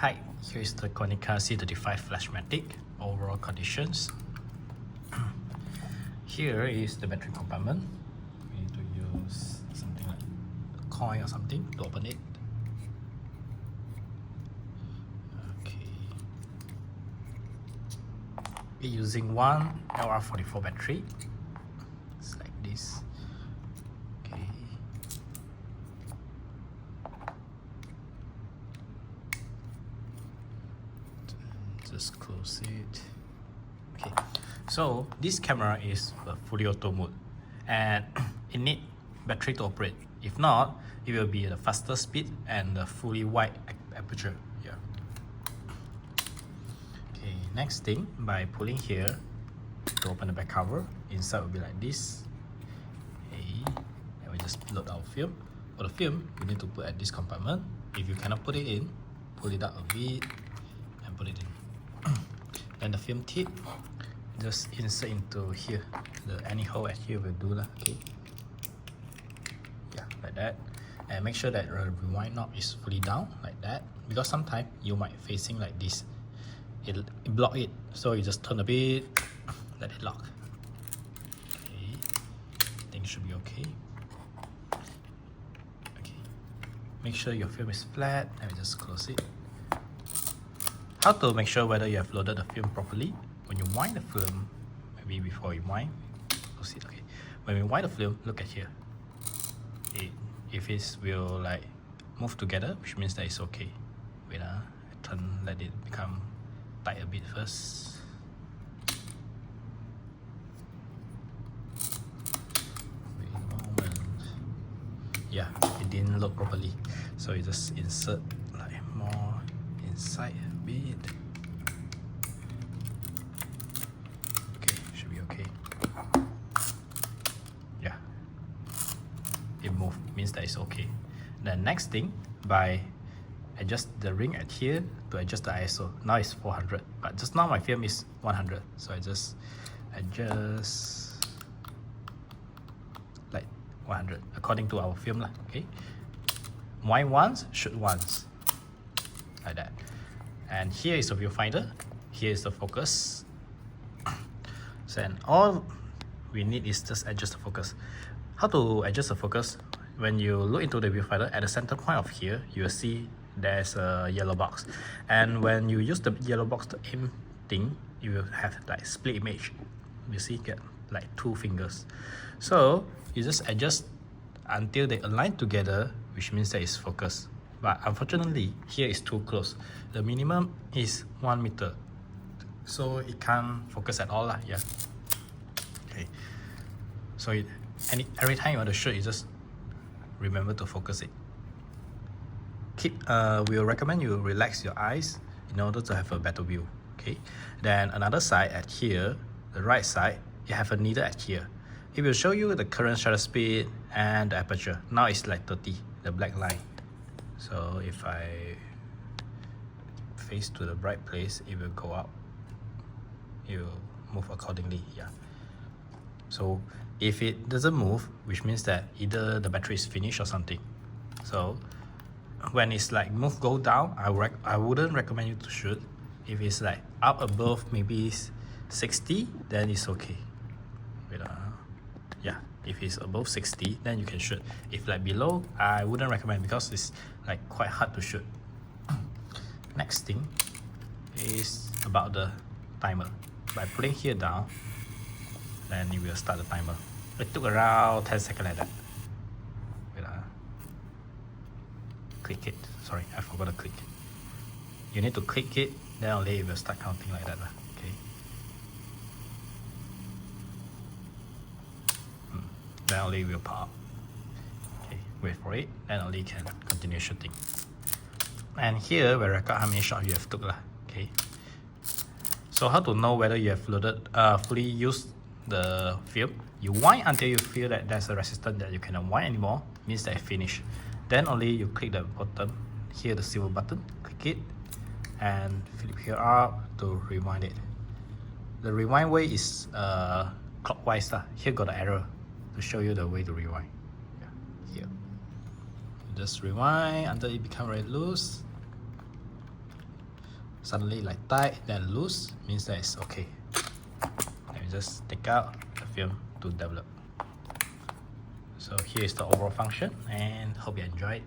Hi, here is the Konica C35 Flashmatic overall conditions. Here is the battery compartment. We need to use something like a coin or something to open it. Okay. We're using one LR44 battery. It's like this. Okay. Just close it. Okay, so this camera is a fully auto mode and it needs battery to operate. If not, it will be the faster speed and the fully wide aperture. Yeah. Okay, next thing, by pulling here to open the back cover, inside will be like this. Okay, and we just load our film. For the film, you need to put at this compartment. If you cannot put it in, pull it out a bit and put it in. Then the film tip, just insert into here. Any hole at here will do lah. Okay. Yeah, like that. And make sure that the rewind knob is fully down like that. Because sometimes you might facing like this. It block it. So you just turn a bit, let it lock. Okay. Things should be okay. Okay. Make sure your film is flat and we just close it. How to make sure whether you have loaded the film properly? When you wind the film, maybe before you wind, close it. Okay. When we wind the film, look at here. If it will like move together, which means that it's okay. Wait, let it become tight a bit first. Wait a moment. Yeah, it didn't load properly, so you just insert like more inside a bit. Okay, should be okay. Yeah, it moved, means that it's okay. The next thing, by adjust the ring at here to adjust the ISO. Now it's 400, but just now my film is 100, so I just adjust like 100 according to our film lah. Okay, wind once, shoot once, like that. And here is the viewfinder, here is the focus. So and all we need is just adjust the focus. How to adjust the focus? When you look into the viewfinder, at the center point of here, you will see there's a yellow box. And when you use the yellow box to aim thing, you will have like split image. You see, get like two fingers. So you just adjust until they align together, which means that it's focused. But unfortunately, here is too close. The minimum is 1 meter, so it can't focus at all lah. Yeah. Okay. So every time you want to shoot, you just remember to focus it. We'll recommend you relax your eyes in order to have a better view. Okay. Then another side at here, the right side, you have a needle at here. It will show you the current shutter speed and the aperture. Now it's like 30, the black line. So if I face to the bright place, it will go up. It will move accordingly. Yeah. So if it doesn't move, which means that either the battery is finished or something. So when it's like go down, I wouldn't recommend you to shoot. If it's like up above maybe 60, then it's okay. Wait, yeah, if it's above 60, then you can shoot. If like below, I wouldn't recommend because it's like quite hard to shoot. Next thing is about the timer. By putting here down, then you will start the timer. It took around 10 seconds like that. Wait, click it. Sorry, I forgot to click. You need to click it, then only it will start counting like that. Okay. Then only it will pop up. Okay, wait for it, then only can continue shooting. And here we record how many shots you have took lah. Okay. So how to know whether you have loaded, fully used the film? You wind until you feel that there's a resistance that you cannot wind anymore, means that it's finished. Then only you click the bottom, here the silver button, click it, and flip here up to rewind it. The rewind way is clockwise lah. Here got the arrow to show you the way to rewind. Yeah, here. Just rewind until it becomes very loose. suddenly like tight, then loose, means that it's okay. Let me just take out the film to develop. So here is the overall function, and hope you enjoyed.